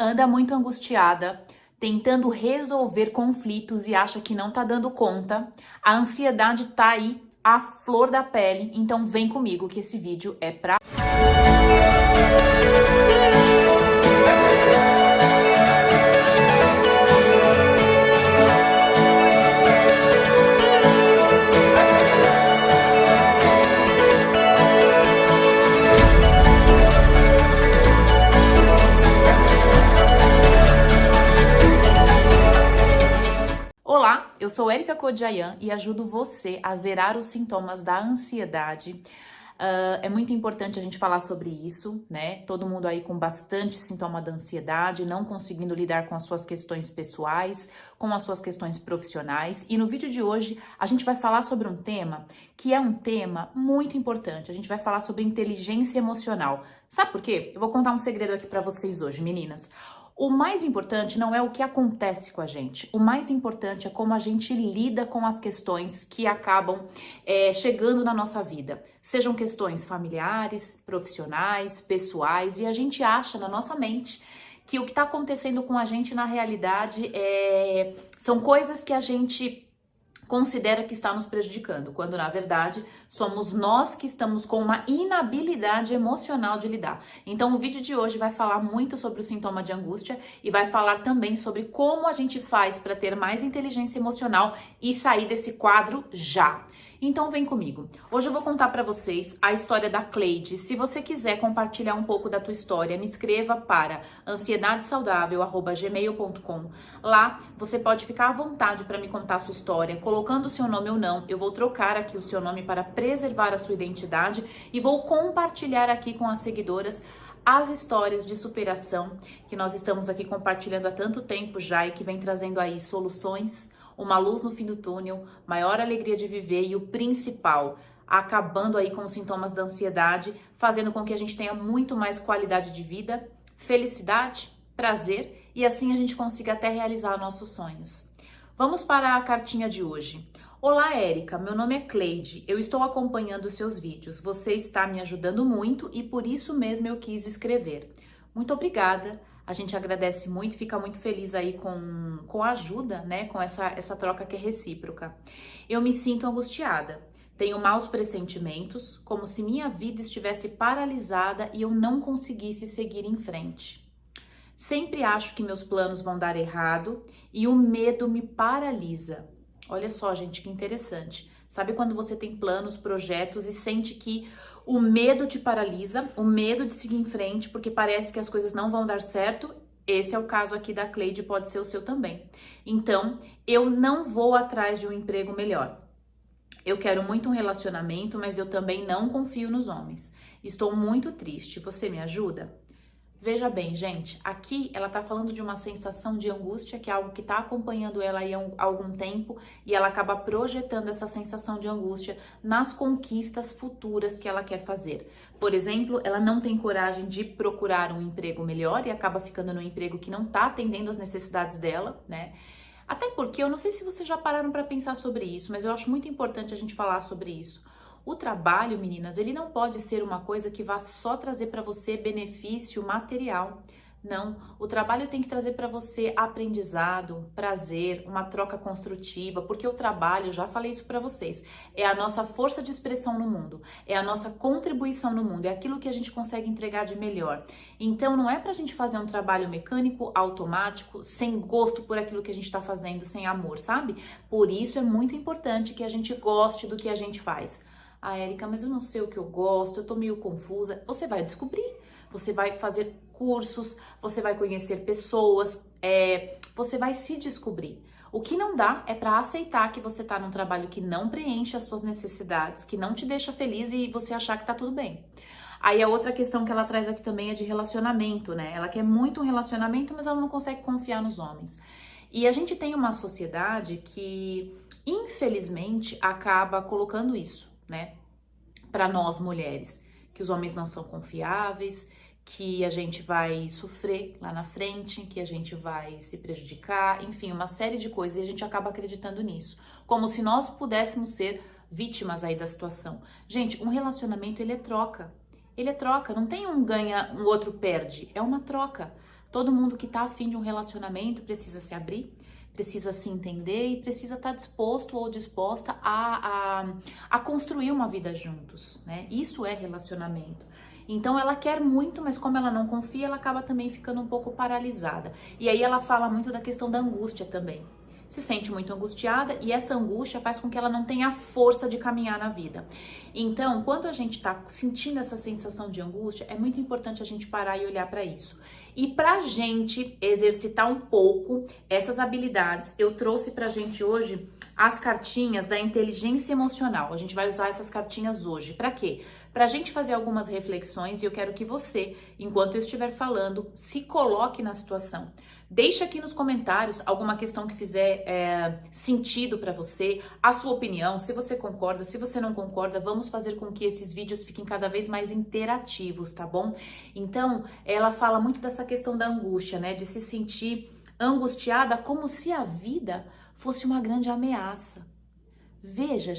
Anda muito angustiada, tentando resolver conflitos e acha que não tá dando conta, a ansiedade tá aí, à flor da pele, então vem comigo que esse vídeo é pra... Olá, eu sou Erika Kodiayan e ajudo você a zerar os sintomas da ansiedade. É muito importante a gente falar sobre isso, né? Todo mundo aí com bastante sintoma da ansiedade, não conseguindo lidar com as suas questões pessoais, com as suas questões profissionais. E no vídeo de hoje a gente vai falar sobre um tema que é um tema muito importante. A gente vai falar sobre inteligência emocional. Sabe por quê? Eu vou contar um segredo aqui pra vocês hoje, meninas. O mais importante não é o que acontece com a gente, o mais importante é como a gente lida com as questões que acabam chegando na nossa vida. Sejam questões familiares, profissionais, pessoais, e a gente acha na nossa mente que o que está acontecendo com a gente na realidade são coisas que a gente considera que está nos prejudicando, quando na verdade somos nós que estamos com uma inabilidade emocional de lidar. Então o vídeo de hoje vai falar muito sobre o sintoma de angústia e vai falar também sobre como a gente faz para ter mais inteligência emocional e sair desse quadro já. Então vem comigo. Hoje eu vou contar para vocês a história da Cleide. Se você quiser compartilhar um pouco da tua história, me escreva para ansiedadesaudável@gmail.com. Lá você pode ficar à vontade para me contar a sua história, colocando o seu nome ou não. Eu vou trocar aqui o seu nome para preservar a sua identidade e vou compartilhar aqui com as seguidoras as histórias de superação que nós estamos aqui compartilhando há tanto tempo já e que vem trazendo aí soluções, uma luz no fim do túnel, maior alegria de viver e o principal, acabando aí com os sintomas da ansiedade, fazendo com que a gente tenha muito mais qualidade de vida, felicidade, prazer e assim a gente consiga até realizar nossos sonhos. Vamos para a cartinha de hoje. Olá, Érica, meu nome é Cleide, eu estou acompanhando os seus vídeos, você está me ajudando muito e por isso mesmo eu quis escrever. Muito obrigada. A gente agradece muito, fica muito feliz aí com a ajuda, né? Com essa troca que é recíproca. Eu me sinto angustiada, tenho maus pressentimentos, como se minha vida estivesse paralisada e eu não conseguisse seguir em frente. Sempre acho que meus planos vão dar errado e o medo me paralisa. Olha só, gente, que interessante. Sabe quando você tem planos, projetos e sente que o medo te paralisa, o medo de seguir em frente, porque parece que as coisas não vão dar certo? Esse é o caso aqui da Cleide, pode ser o seu também. Então, eu não vou atrás de um emprego melhor. Eu quero muito um relacionamento, mas eu também não confio nos homens. Estou muito triste, você me ajuda? Veja bem, gente, aqui ela tá falando de uma sensação de angústia, que é algo que tá acompanhando ela aí há algum tempo, e ela acaba projetando essa sensação de angústia nas conquistas futuras que ela quer fazer. Por exemplo, ela não tem coragem de procurar um emprego melhor e acaba ficando num emprego que não tá atendendo às necessidades dela, né? Até porque, eu não sei se vocês já pararam para pensar sobre isso, mas eu acho muito importante a gente falar sobre isso. O trabalho, meninas, ele não pode ser uma coisa que vá só trazer para você benefício material. Não, o trabalho tem que trazer para você aprendizado, prazer, uma troca construtiva, porque o trabalho, já falei isso para vocês, é a nossa força de expressão no mundo, é a nossa contribuição no mundo, é aquilo que a gente consegue entregar de melhor. Então não é pra gente fazer um trabalho mecânico, automático, sem gosto por aquilo que a gente tá fazendo, sem amor, sabe? Por isso é muito importante que a gente goste do que a gente faz. Ah, Érica, mas eu não sei o que eu gosto, eu tô meio confusa. Você vai descobrir, você vai fazer cursos, você vai conhecer pessoas, você vai se descobrir. O que não dá é para aceitar que você tá num trabalho que não preenche as suas necessidades, que não te deixa feliz e você achar que tá tudo bem. Aí a outra questão que ela traz aqui também é de relacionamento, né? Ela quer muito um relacionamento, mas ela não consegue confiar nos homens. E a gente tem uma sociedade que, infelizmente, acaba colocando isso, né, para nós mulheres, que os homens não são confiáveis, que a gente vai sofrer lá na frente, que a gente vai se prejudicar, enfim, uma série de coisas, e a gente acaba acreditando nisso, como se nós pudéssemos ser vítimas aí da situação. Gente, um relacionamento, ele é troca, não tem um ganha, um outro perde, é uma troca. Todo mundo que tá afim de um relacionamento precisa se abrir, precisa se entender e precisa estar disposto ou disposta a construir uma vida juntos, né? Isso é relacionamento. Então ela quer muito, mas como ela não confia, ela acaba também ficando um pouco paralisada. E aí ela fala muito da questão da angústia também. Se sente muito angustiada e essa angústia faz com que ela não tenha força de caminhar na vida. Então, quando a gente tá sentindo essa sensação de angústia, é muito importante a gente parar e olhar para isso. E pra gente exercitar um pouco essas habilidades, eu trouxe pra gente hoje as cartinhas da inteligência emocional. A gente vai usar essas cartinhas hoje. Pra quê? Pra gente fazer algumas reflexões e eu quero que você, enquanto eu estiver falando, se coloque na situação. Deixa aqui nos comentários alguma questão que fizer sentido para você, a sua opinião, se você concorda, se você não concorda, vamos fazer com que esses vídeos fiquem cada vez mais interativos, tá bom? Então, ela fala muito dessa questão da angústia, né? De se sentir angustiada como se a vida fosse uma grande ameaça. Veja,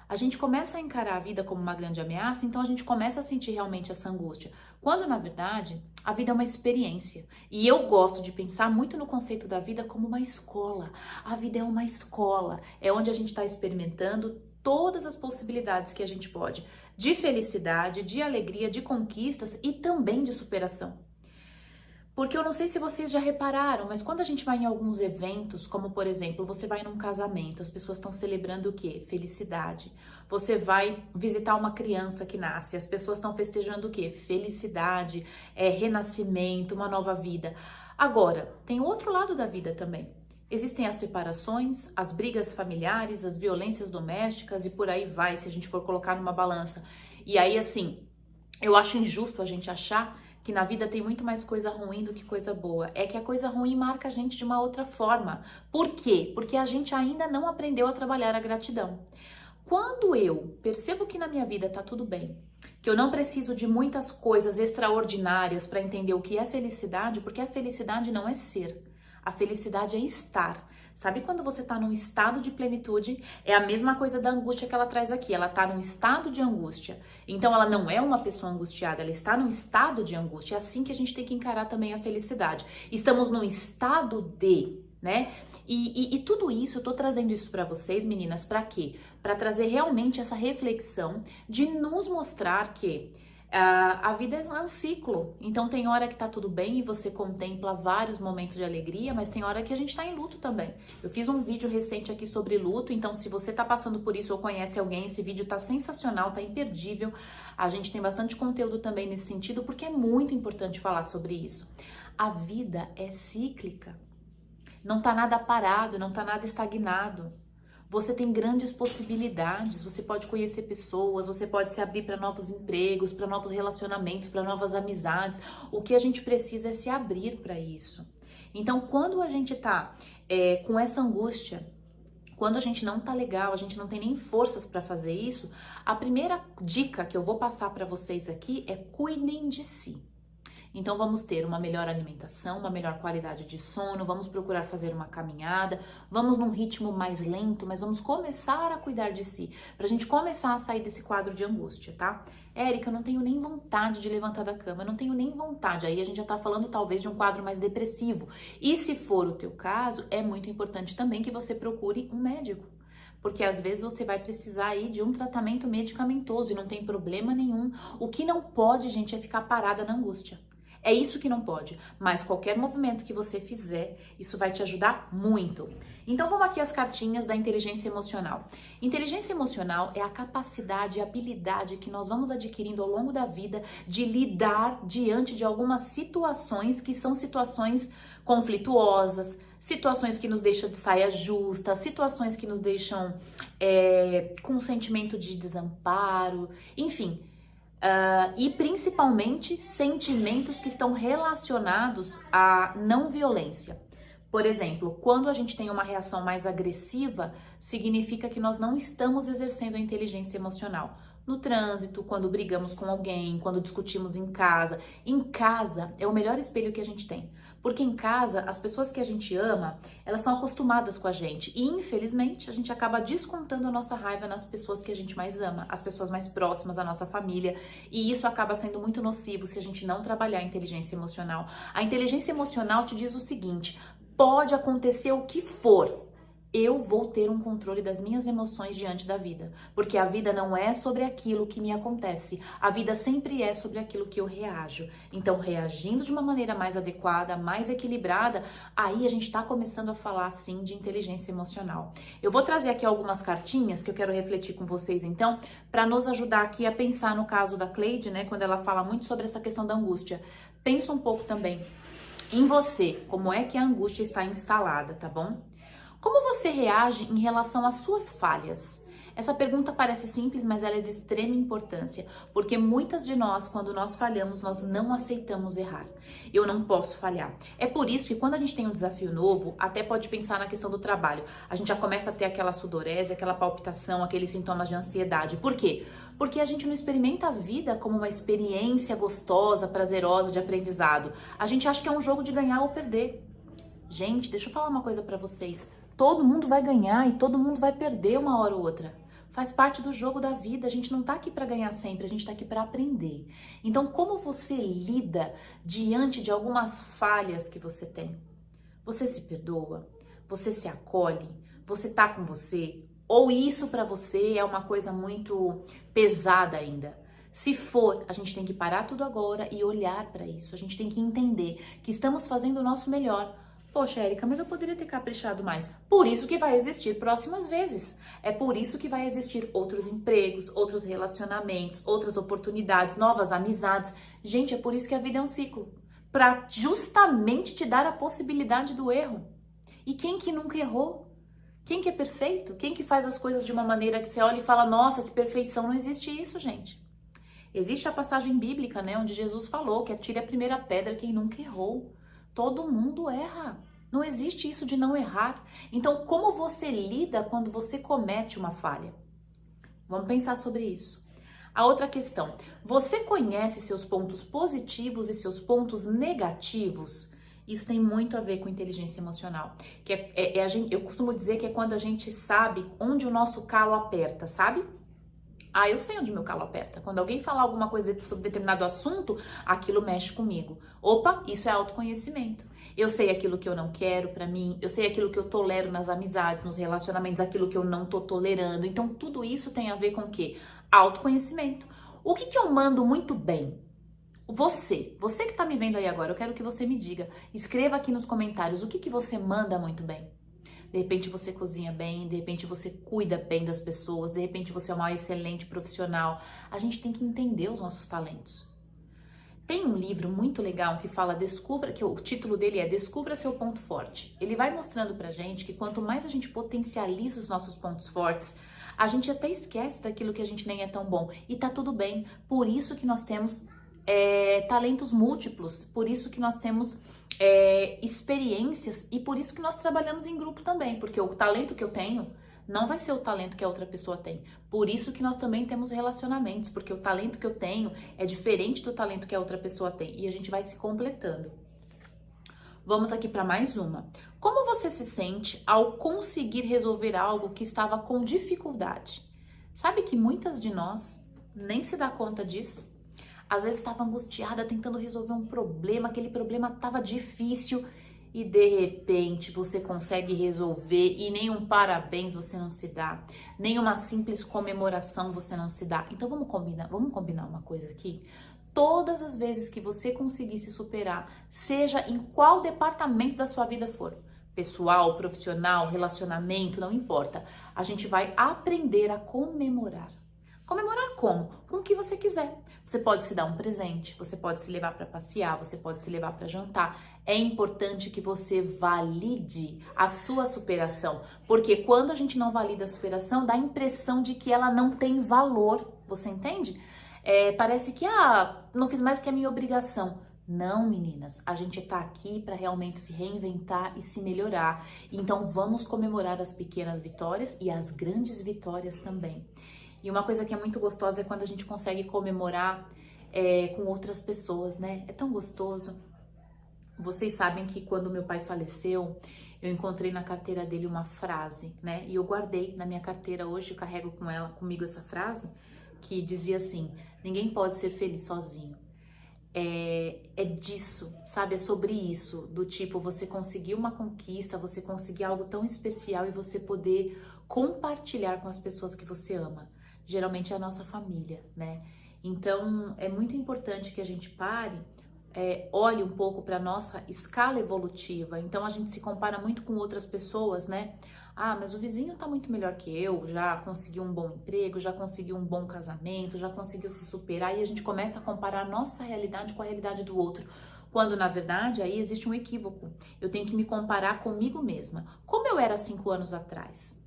a gente começa a encarar a vida como uma grande ameaça, então a gente começa a sentir realmente essa angústia. Quando, na verdade, a vida é uma experiência. E eu gosto de pensar muito no conceito da vida como uma escola. A vida é uma escola, é onde a gente está experimentando todas as possibilidades que a gente pode, de felicidade, de alegria, de conquistas e também de superação. Porque eu não sei se vocês já repararam, mas quando a gente vai em alguns eventos, como por exemplo, você vai num casamento, as pessoas estão celebrando o quê? Felicidade. Você vai visitar uma criança que nasce, as pessoas estão festejando o quê? Felicidade, renascimento, uma nova vida. Agora, tem o outro lado da vida também. Existem as separações, as brigas familiares, as violências domésticas e por aí vai, se a gente for colocar numa balança. E aí, assim, eu acho injusto a gente achar que na vida tem muito mais coisa ruim do que coisa boa. É que a coisa ruim marca a gente de uma outra forma. Por quê? Porque a gente ainda não aprendeu a trabalhar a gratidão. Quando eu percebo que na minha vida tá tudo bem, que eu não preciso de muitas coisas extraordinárias para entender o que é felicidade, porque a felicidade não é ser, a felicidade é estar. Sabe quando você tá num estado de plenitude? É a mesma coisa da angústia que ela traz aqui. Ela tá num estado de angústia. Então ela não é uma pessoa angustiada, ela está num estado de angústia. É assim que a gente tem que encarar também a felicidade. Estamos num estado de, né? E tudo isso, eu tô trazendo isso para vocês, meninas, para quê? Para trazer realmente essa reflexão de nos mostrar que a vida é um ciclo, então tem hora que tá tudo bem e você contempla vários momentos de alegria, mas tem hora que a gente tá em luto também. Eu fiz um vídeo recente aqui sobre luto, então se você tá passando por isso ou conhece alguém, esse vídeo tá sensacional, tá imperdível. A gente tem bastante conteúdo também nesse sentido, porque é muito importante falar sobre isso. A vida é cíclica, não tá nada parado, não tá nada estagnado. Você tem grandes possibilidades, você pode conhecer pessoas, você pode se abrir para novos empregos, para novos relacionamentos, para novas amizades. O que a gente precisa é se abrir para isso. Então, quando a gente tá com essa angústia, quando a gente não tá legal, a gente não tem nem forças para fazer isso, a primeira dica que eu vou passar para vocês aqui é cuidem de si. Então vamos ter uma melhor alimentação, uma melhor qualidade de sono, vamos procurar fazer uma caminhada, vamos num ritmo mais lento, mas vamos começar a cuidar de si, pra gente começar a sair desse quadro de angústia, tá? Érica, eu não tenho nem vontade de levantar da cama, eu não tenho nem vontade. Aí a gente já tá falando talvez de um quadro mais depressivo. E se for o teu caso, é muito importante também que você procure um médico. Porque às vezes você vai precisar aí de um tratamento medicamentoso e não tem problema nenhum. O que não pode, gente, é ficar parada na angústia. É isso que não pode, mas qualquer movimento que você fizer, isso vai te ajudar muito. Então vamos aqui às cartinhas da inteligência emocional. Inteligência emocional é a capacidade e habilidade que nós vamos adquirindo ao longo da vida de lidar diante de algumas situações que são situações conflituosas, situações que nos deixam de saia justa, situações que nos deixam com um sentimento de desamparo, enfim. E principalmente sentimentos que estão relacionados à não violência. Por exemplo, quando a gente tem uma reação mais agressiva, significa que nós não estamos exercendo a inteligência emocional. No trânsito, quando brigamos com alguém, quando discutimos em casa. Em casa é o melhor espelho que a gente tem. Porque em casa, as pessoas que a gente ama, elas estão acostumadas com a gente. E, infelizmente, a gente acaba descontando a nossa raiva nas pessoas que a gente mais ama, as pessoas mais próximas à nossa família. E isso acaba sendo muito nocivo se a gente não trabalhar a inteligência emocional. A inteligência emocional te diz o seguinte: pode acontecer o que for, eu vou ter um controle das minhas emoções diante da vida. Porque a vida não é sobre aquilo que me acontece. A vida sempre é sobre aquilo que eu reajo. Então, reagindo de uma maneira mais adequada, mais equilibrada, aí a gente tá começando a falar, sim, de inteligência emocional. Eu vou trazer aqui algumas cartinhas que eu quero refletir com vocês, então, para nos ajudar aqui a pensar no caso da Cleide, né, quando ela fala muito sobre essa questão da angústia. Pensa um pouco também em você, como é que a angústia está instalada, tá bom? Como você reage em relação às suas falhas? Essa pergunta parece simples, mas ela é de extrema importância, porque muitas de nós, quando nós falhamos, nós não aceitamos errar. Eu não posso falhar. É por isso que quando a gente tem um desafio novo, até pode pensar na questão do trabalho. A gente já começa a ter aquela sudorese, aquela palpitação, aqueles sintomas de ansiedade. Por quê? Porque a gente não experimenta a vida como uma experiência gostosa, prazerosa de aprendizado. A gente acha que é um jogo de ganhar ou perder. Gente, deixa eu falar uma coisa pra vocês. Todo mundo vai ganhar e todo mundo vai perder uma hora ou outra. Faz parte do jogo da vida. A gente não tá aqui para ganhar sempre, a gente tá aqui para aprender. Então, como você lida diante de algumas falhas que você tem? Você se perdoa? Você se acolhe? Você tá com você? Ou isso para você é uma coisa muito pesada ainda? Se for, a gente tem que parar tudo agora e olhar para isso. A gente tem que entender que estamos fazendo o nosso melhor. Poxa, Érica, mas eu poderia ter caprichado mais. Por isso que vai existir próximas vezes. É por isso que vai existir outros empregos, outros relacionamentos, outras oportunidades, novas amizades. Gente, é por isso que a vida é um ciclo. Para justamente te dar a possibilidade do erro. E quem que nunca errou? Quem que é perfeito? Quem que faz as coisas de uma maneira que você olha e fala, nossa, que perfeição, não existe isso, gente. Existe a passagem bíblica, né, onde Jesus falou que atire a primeira pedra quem nunca errou. Todo mundo erra. Não existe isso de não errar. Então, como você lida quando você comete uma falha? Vamos pensar sobre isso. A outra questão, você conhece seus pontos positivos e seus pontos negativos? Isso tem muito a ver com inteligência emocional. Que eu costumo dizer que é quando a gente sabe onde o nosso calo aperta, sabe? Ah, eu sei onde meu calo aperta. Quando alguém falar alguma coisa sobre determinado assunto, aquilo mexe comigo. Opa, isso é autoconhecimento. Eu sei aquilo que eu não quero pra mim, eu sei aquilo que eu tolero nas amizades, nos relacionamentos, aquilo que eu não tô tolerando. Então, tudo isso tem a ver com o quê? Autoconhecimento. O que eu mando muito bem? Você que tá me vendo aí agora, eu quero que você me diga. Escreva aqui nos comentários o que você manda muito bem. De repente você cozinha bem, de repente você cuida bem das pessoas, de repente você é uma excelente profissional. A gente tem que entender os nossos talentos. Tem um livro muito legal que fala Descubra, que o título dele é Descubra seu ponto forte. Ele vai mostrando pra gente que quanto mais a gente potencializa os nossos pontos fortes, a gente até esquece daquilo que a gente nem é tão bom. E tá tudo bem. Por isso que nós temos talentos múltiplos, por isso que nós temos experiências e por isso que nós trabalhamos em grupo também, porque o talento que eu tenho não vai ser o talento que a outra pessoa tem. Por isso que nós também temos relacionamentos, porque o talento que eu tenho é diferente do talento que a outra pessoa tem e a gente vai se completando. Vamos aqui para mais uma. Como você se sente ao conseguir resolver algo que estava com dificuldade? Sabe que muitas de nós nem se dá conta disso? Às vezes estava angustiada tentando resolver um problema, aquele problema estava difícil e de repente você consegue resolver e nem um parabéns você não se dá, nem uma simples comemoração você não se dá. Então vamos combinar uma coisa aqui? Todas as vezes que você conseguir se superar, seja em qual departamento da sua vida for, pessoal, profissional, relacionamento, não importa, a gente vai aprender a comemorar. Comemorar como? Com o que você quiser. Você pode se dar um presente, você pode se levar para passear, você pode se levar para jantar. É importante que você valide a sua superação, porque quando a gente não valida a superação, dá a impressão de que ela não tem valor. Você entende? Parece que, não fiz mais que a minha obrigação. Não, meninas, a gente tá aqui para realmente se reinventar e se melhorar. Então vamos comemorar as pequenas vitórias e as grandes vitórias também. E uma coisa que é muito gostosa é quando a gente consegue comemorar com outras pessoas, né? É tão gostoso. Vocês sabem que quando meu pai faleceu, eu encontrei na carteira dele uma frase, né? E eu guardei na minha carteira hoje, eu carrego comigo essa frase, que dizia assim: ninguém pode ser feliz sozinho. É disso, sabe? É sobre isso, do tipo, você conseguir uma conquista, você conseguir algo tão especial e você poder compartilhar com as pessoas que você ama. Geralmente é a nossa família, né? Então, é muito importante que a gente pare, olhe um pouco para nossa escala evolutiva. Então, a gente se compara muito com outras pessoas, né? Ah, mas o vizinho tá muito melhor que eu, já conseguiu um bom emprego, já conseguiu um bom casamento, já conseguiu se superar, e a gente começa a comparar a nossa realidade com a realidade do outro. Quando, na verdade, aí existe um equívoco. Eu tenho que me comparar comigo mesma. Como eu era 5 anos atrás?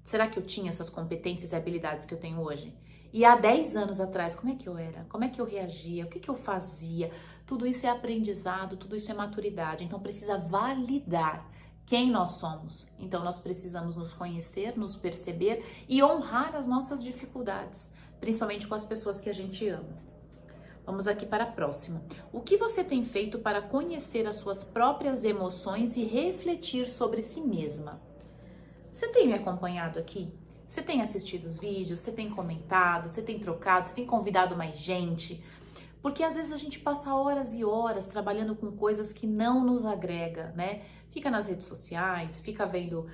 Será que eu tinha essas competências e habilidades que eu tenho hoje? E há 10 anos atrás, como é que eu era? Como é que eu reagia? O que eu fazia? Tudo isso é aprendizado, tudo isso é maturidade. Então precisa validar quem nós somos. Então nós precisamos nos conhecer, nos perceber e honrar as nossas dificuldades, principalmente com as pessoas que a gente ama. Vamos aqui para a próxima. O que você tem feito para conhecer as suas próprias emoções e refletir sobre si mesma? Você tem me acompanhado aqui? Você tem assistido os vídeos? Você tem comentado? Você tem trocado? Você tem convidado mais gente? Porque às vezes a gente passa horas e horas trabalhando com coisas que não nos agrega, né? Fica nas redes sociais, fica vendo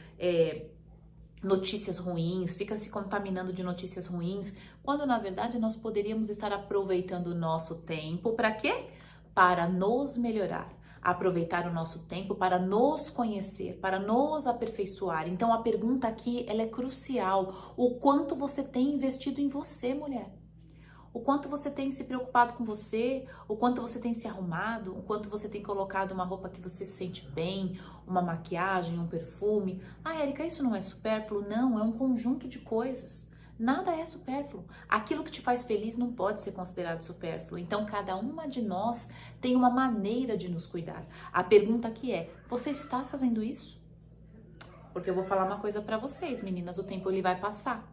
notícias ruins, fica se contaminando de notícias ruins, quando na verdade nós poderíamos estar aproveitando o nosso tempo para quê? Para nos melhorar. Aproveitar o nosso tempo para nos conhecer, para nos aperfeiçoar. Então a pergunta aqui, ela é crucial. O quanto você tem investido em você, mulher? O quanto você tem se preocupado com você, o quanto você tem se arrumado, o quanto você tem colocado uma roupa que você se sente bem, uma maquiagem, um perfume. Ah, Érica, isso não é supérfluo? Não, é um conjunto de coisas. Nada é supérfluo. Aquilo que te faz feliz não pode ser considerado supérfluo. Então, cada uma de nós tem uma maneira de nos cuidar. A pergunta aqui é: você está fazendo isso? Porque eu vou falar uma coisa para vocês, meninas, o tempo ele vai passar.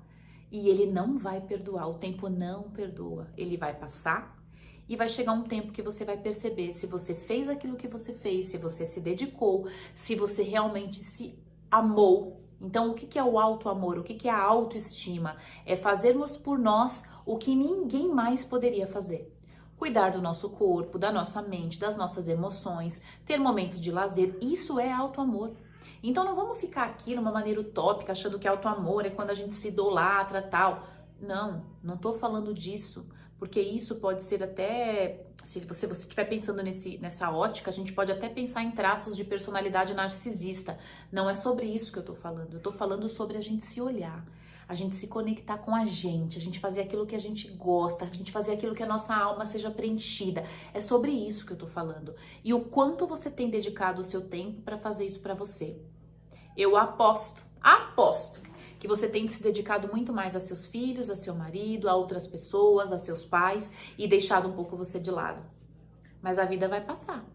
E ele não vai perdoar, o tempo não perdoa. Ele vai passar e vai chegar um tempo que você vai perceber se você fez aquilo que você fez, se você se dedicou, se você realmente se amou. Então, o que é o auto-amor? O que é a autoestima? É fazermos por nós o que ninguém mais poderia fazer. Cuidar do nosso corpo, da nossa mente, das nossas emoções, ter momentos de lazer, isso é auto-amor. Então não vamos ficar aqui numa maneira utópica, achando que auto-amor é quando a gente se idolatra, tal. Não, não tô falando disso, porque isso pode ser até, se você estiver pensando nessa ótica, a gente pode até pensar em traços de personalidade narcisista. Não é sobre isso que eu tô falando, eu tô falando sobre a gente se olhar, a gente se conectar com a gente fazer aquilo que a gente gosta, a gente fazer aquilo que a nossa alma seja preenchida. É sobre isso que eu tô falando. E o quanto você tem dedicado o seu tempo para fazer isso para você. Eu aposto que você tem se dedicado muito mais a seus filhos, a seu marido, a outras pessoas, a seus pais e deixado um pouco você de lado. Mas a vida vai passar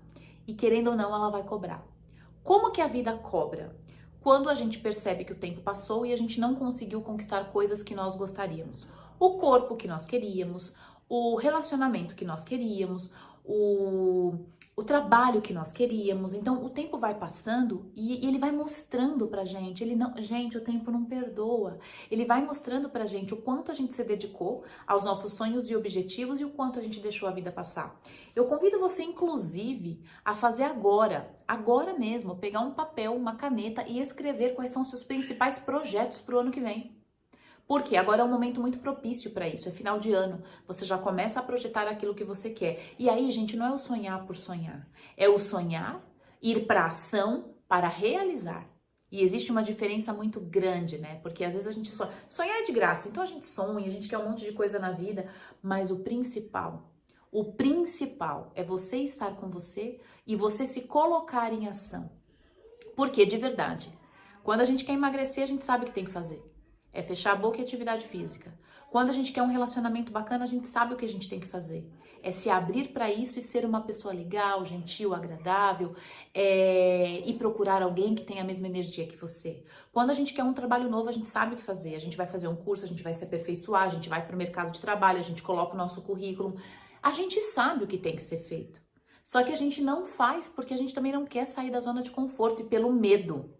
e querendo ou não, ela vai cobrar. Como que a vida cobra? Quando a gente percebe que o tempo passou e a gente não conseguiu conquistar coisas que nós gostaríamos. O corpo que nós queríamos, o relacionamento que nós queríamos, o trabalho que nós queríamos. Então o tempo vai passando e ele vai mostrando pra gente, gente, o tempo não perdoa. Ele vai mostrando pra gente o quanto a gente se dedicou aos nossos sonhos e objetivos e o quanto a gente deixou a vida passar. Eu convido você inclusive a fazer agora mesmo, pegar um papel, uma caneta e escrever quais são os seus principais projetos pro ano que vem. Porque agora é um momento muito propício para isso, é final de ano, você já começa a projetar aquilo que você quer. E aí, gente, não é o sonhar por sonhar, é o sonhar, ir para ação para realizar. E existe uma diferença muito grande, né? Porque às vezes a gente sonhar é de graça, então a gente sonha, a gente quer um monte de coisa na vida, mas o principal é você estar com você e você se colocar em ação. Porque, de verdade, quando a gente quer emagrecer, a gente sabe o que tem que fazer. É fechar a boca e atividade física. Quando a gente quer um relacionamento bacana, a gente sabe o que a gente tem que fazer. É se abrir para isso e ser uma pessoa legal, gentil, agradável, e procurar alguém que tenha a mesma energia que você. Quando a gente quer um trabalho novo, a gente sabe o que fazer. A gente vai fazer um curso, a gente vai se aperfeiçoar, a gente vai para o mercado de trabalho, a gente coloca o nosso currículo. A gente sabe o que tem que ser feito. Só que a gente não faz porque a gente também não quer sair da zona de conforto e pelo medo.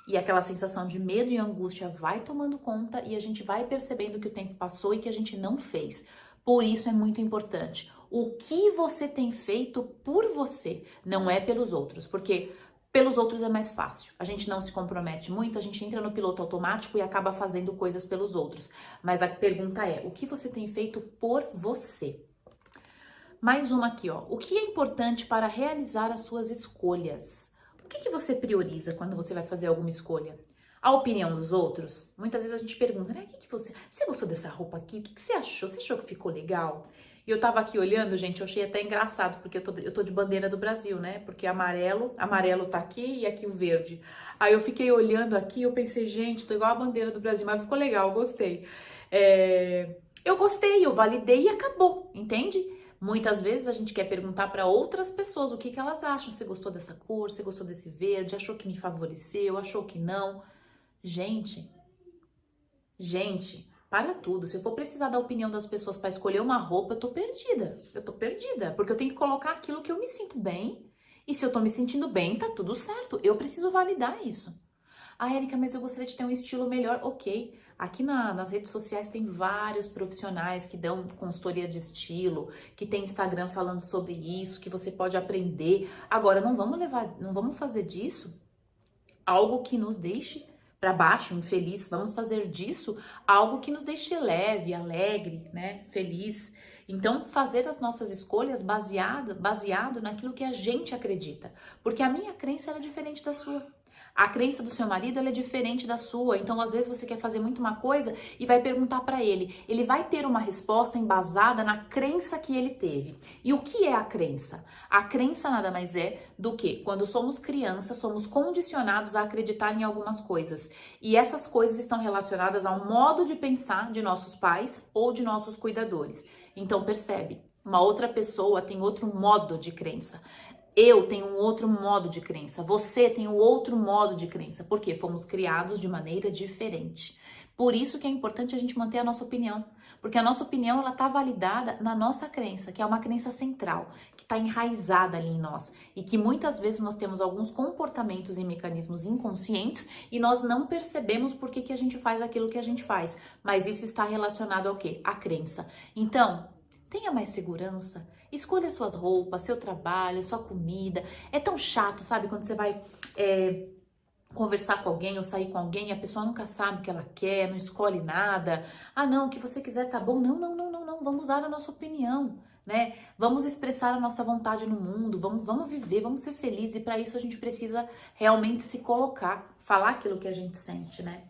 E aquela sensação de medo e angústia vai tomando conta e a gente vai percebendo que o tempo passou e que a gente não fez. Por isso é muito importante. O que você tem feito por você, não é pelos outros, porque pelos outros é mais fácil. A gente não se compromete muito, a gente entra no piloto automático e acaba fazendo coisas pelos outros. Mas a pergunta é, o que você tem feito por você? Mais uma aqui, ó. O que é importante para realizar as suas escolhas? O que você prioriza quando você vai fazer alguma escolha? A opinião dos outros? Muitas vezes a gente pergunta, né? Você gostou dessa roupa aqui? O que você achou? Você achou que ficou legal? E eu tava aqui olhando, gente, eu achei até engraçado, porque eu tô de bandeira do Brasil, né? Porque amarelo tá aqui e aqui o verde. Aí eu fiquei olhando aqui, eu pensei, gente, tô igual a bandeira do Brasil, mas ficou legal, eu gostei. Eu gostei, eu validei e acabou, entende? Muitas vezes a gente quer perguntar para outras pessoas o que elas acham. Você gostou dessa cor? Você gostou desse verde? Achou que me favoreceu? Achou que não? Gente, para tudo. Se eu for precisar da opinião das pessoas para escolher uma roupa, eu tô perdida. Eu tô perdida, porque eu tenho que colocar aquilo que eu me sinto bem. E se eu tô me sentindo bem, tá tudo certo. Eu preciso validar isso. Ah, Érica, mas eu gostaria de ter um estilo melhor. Ok. Aqui nas redes sociais tem vários profissionais que dão consultoria de estilo, que tem Instagram falando sobre isso, que você pode aprender. Agora, não vamos fazer disso algo que nos deixe para baixo, infeliz. Vamos fazer disso algo que nos deixe leve, alegre, né? Feliz. Então, fazer as nossas escolhas baseado naquilo que a gente acredita. Porque a minha crença é diferente da sua. A crença do seu marido ela é diferente da sua. Então, às vezes, você quer fazer muito uma coisa e vai perguntar para ele. Ele vai ter uma resposta embasada na crença que ele teve. E o que é a crença? A crença nada mais é do que, quando somos crianças, somos condicionados a acreditar em algumas coisas. E essas coisas estão relacionadas ao modo de pensar de nossos pais ou de nossos cuidadores. Então, percebe, uma outra pessoa tem outro modo de crença. Eu tenho um outro modo de crença, você tem um outro modo de crença, porque fomos criados de maneira diferente. Por isso que é importante a gente manter a nossa opinião, porque a nossa opinião ela está validada na nossa crença, que é uma crença central, que está enraizada ali em nós e que muitas vezes nós temos alguns comportamentos e mecanismos inconscientes e nós não percebemos por que a gente faz aquilo que a gente faz, mas isso está relacionado ao quê? À crença. Então, tenha mais segurança. Escolha suas roupas, seu trabalho, sua comida. É tão chato, sabe? Quando você vai conversar com alguém ou sair com alguém e a pessoa nunca sabe o que ela quer, não escolhe nada. Ah, não, o que você quiser tá bom. Não. Vamos dar a nossa opinião, né? Vamos expressar a nossa vontade no mundo. Vamos viver, vamos ser felizes. E para isso a gente precisa realmente se colocar, falar aquilo que a gente sente, né?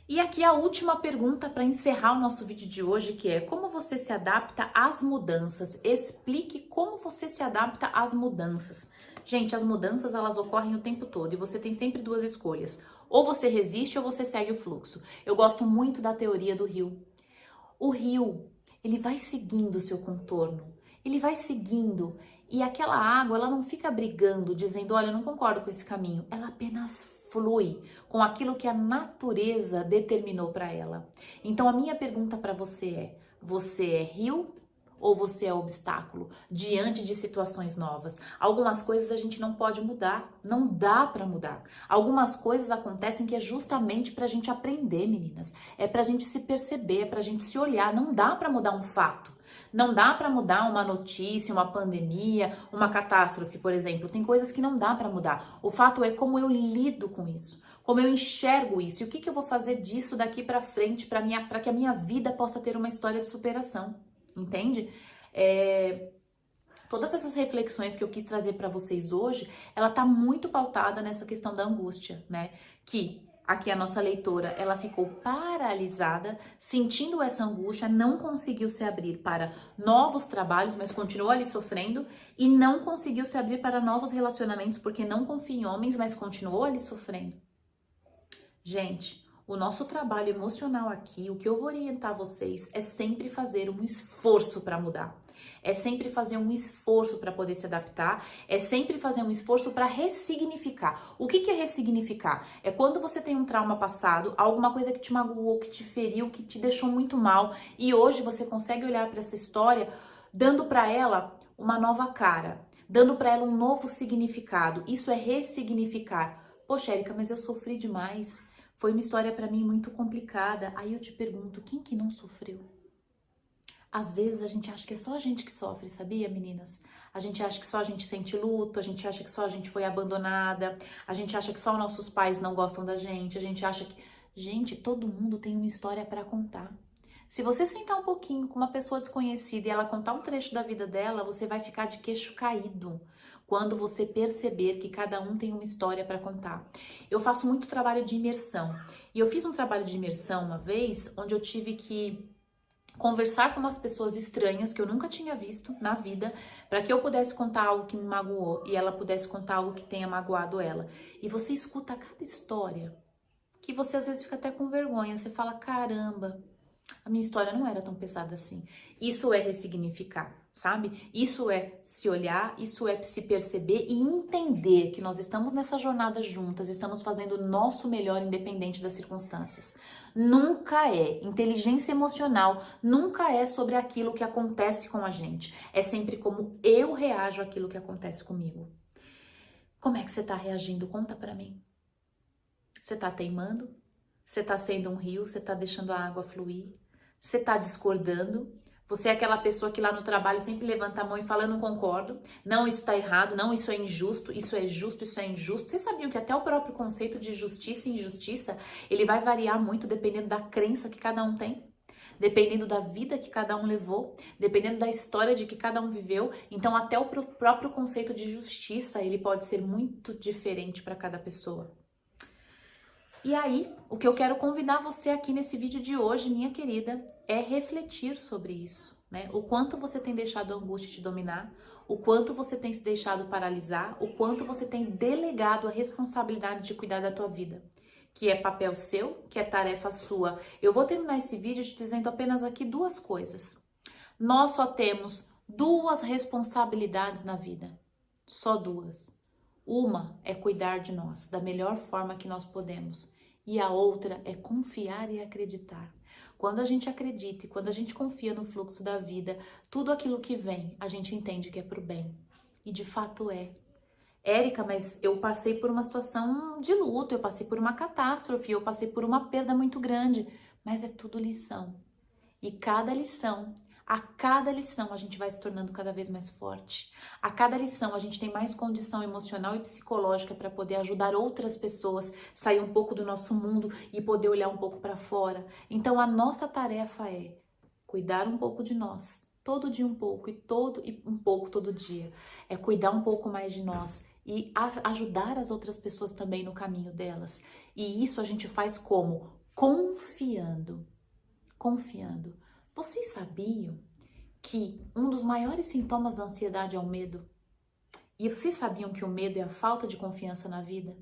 E aqui a última pergunta para encerrar o nosso vídeo de hoje, que é como você se adapta às mudanças? Explique como você se adapta às mudanças. Gente, as mudanças elas ocorrem o tempo todo e você tem sempre duas escolhas. Ou você resiste ou você segue o fluxo. Eu gosto muito da teoria do rio. O rio, ele vai seguindo o seu contorno. Ele vai seguindo e aquela água, ela não fica brigando, dizendo, olha, eu não concordo com esse caminho. Ela apenas flui com aquilo que a natureza determinou para ela. Então a minha pergunta para você é rio ou você é obstáculo diante de situações novas? Algumas coisas a gente não pode mudar, não dá para mudar. Algumas coisas acontecem que é justamente para a gente aprender, meninas. É para a gente se perceber, é para a gente se olhar. Não dá para mudar um fato. Não dá para mudar uma notícia, uma pandemia, uma catástrofe, por exemplo. Tem coisas que não dá para mudar. O fato é como eu lido com isso, como eu enxergo isso e o que eu vou fazer disso daqui para frente para que a minha vida possa ter uma história de superação, entende? Todas essas reflexões que eu quis trazer para vocês hoje, ela tá muito pautada nessa questão da angústia, né? Que aqui a nossa leitora, ela ficou paralisada, sentindo essa angústia, não conseguiu se abrir para novos trabalhos, mas continuou ali sofrendo e não conseguiu se abrir para novos relacionamentos porque não confia em homens, mas continuou ali sofrendo. Gente, o nosso trabalho emocional aqui, o que eu vou orientar vocês é sempre fazer um esforço para mudar. É sempre fazer um esforço para poder se adaptar, é sempre fazer um esforço para ressignificar. O que é ressignificar? É quando você tem um trauma passado, alguma coisa que te magoou, que te feriu, que te deixou muito mal, e hoje você consegue olhar para essa história dando para ela uma nova cara, dando para ela um novo significado. Isso é ressignificar. Poxa, Érica, mas eu sofri demais. Foi uma história para mim muito complicada. Aí eu te pergunto, quem que não sofreu? Às vezes a gente acha que é só a gente que sofre, sabia, meninas? A gente acha que só a gente sente luto, a gente acha que só a gente foi abandonada, a gente acha que só nossos pais não gostam da gente, a gente acha que... Gente, todo mundo tem uma história para contar. Se você sentar um pouquinho com uma pessoa desconhecida e ela contar um trecho da vida dela, você vai ficar de queixo caído quando você perceber que cada um tem uma história para contar. Eu faço muito trabalho de imersão. E eu fiz um trabalho de imersão uma vez, onde eu tive que conversar com umas pessoas estranhas que eu nunca tinha visto na vida, para que eu pudesse contar algo que me magoou e ela pudesse contar algo que tenha magoado ela. E você escuta cada história que você às vezes fica até com vergonha. Você fala, caramba, a minha história não era tão pesada assim. Isso é ressignificar, sabe? Isso é se olhar, isso é se perceber e entender que nós estamos nessa jornada juntas, estamos fazendo o nosso melhor independente das circunstâncias. Nunca é. Inteligência emocional nunca é sobre aquilo que acontece com a gente. É sempre como eu reajo àquilo que acontece comigo. Como é que você tá reagindo? Conta pra mim. Você tá teimando? Você tá sendo um rio? Você tá deixando a água fluir? Você tá discordando? Você é aquela pessoa que lá no trabalho sempre levanta a mão e fala, eu não concordo, não, isso tá errado, não, isso é injusto, isso é justo, isso é injusto. Vocês sabiam que até o próprio conceito de justiça e injustiça, ele vai variar muito dependendo da crença que cada um tem? Dependendo da vida que cada um levou, dependendo da história de que cada um viveu. Então, até o próprio conceito de justiça, ele pode ser muito diferente para cada pessoa. E aí, o que eu quero convidar você aqui nesse vídeo de hoje, minha querida, é refletir sobre isso, né? O quanto você tem deixado a angústia te dominar, o quanto você tem se deixado paralisar, o quanto você tem delegado a responsabilidade de cuidar da tua vida, que é papel seu, que é tarefa sua. Eu vou terminar esse vídeo te dizendo apenas aqui duas coisas. Nós só temos duas responsabilidades na vida, só duas. Uma é cuidar de nós da melhor forma que nós podemos e a outra é confiar e acreditar. Quando a gente acredita e quando a gente confia no fluxo da vida, tudo aquilo que vem, a gente entende que é pro bem. E de fato é. Érica, mas eu passei por uma situação de luto, eu passei por uma catástrofe, eu passei por uma perda muito grande, mas é tudo lição. E a cada lição a gente vai se tornando cada vez mais forte. A cada lição a gente tem mais condição emocional e psicológica para poder ajudar outras pessoas, sair um pouco do nosso mundo e poder olhar um pouco para fora. Então a nossa tarefa é cuidar um pouco de nós, todo dia um pouco e um pouco todo dia. É cuidar um pouco mais de nós e ajudar as outras pessoas também no caminho delas. E isso a gente faz como? Confiando. Confiando. Vocês sabiam que um dos maiores sintomas da ansiedade é o medo? E vocês sabiam que o medo é a falta de confiança na vida?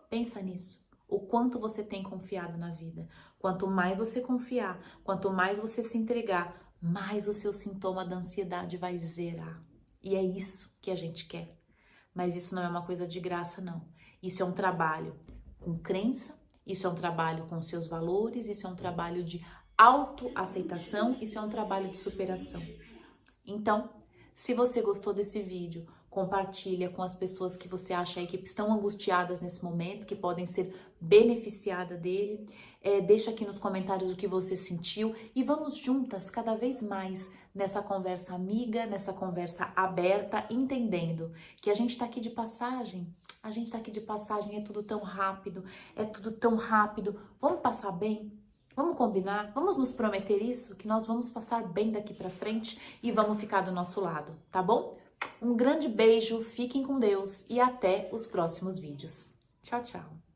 Pensa nisso. O quanto você tem confiado na vida. Quanto mais você confiar, quanto mais você se entregar, mais o seu sintoma da ansiedade vai zerar. E é isso que a gente quer. Mas isso não é uma coisa de graça, não. Isso é um trabalho com crença, isso é um trabalho com seus valores, isso é um trabalho de autoaceitação, isso é um trabalho de superação. Então, se você gostou desse vídeo, compartilha com as pessoas que você acha aí que estão angustiadas nesse momento, que podem ser beneficiadas dele. Deixa aqui nos comentários o que você sentiu e vamos juntas cada vez mais nessa conversa amiga, nessa conversa aberta, entendendo que a gente tá aqui de passagem. A gente tá aqui de passagem, é tudo tão rápido, é tudo tão rápido. Vamos passar bem? Vamos combinar? Vamos nos prometer isso? Que nós vamos passar bem daqui pra frente e vamos ficar do nosso lado, tá bom? Um grande beijo, fiquem com Deus e até os próximos vídeos. Tchau, tchau!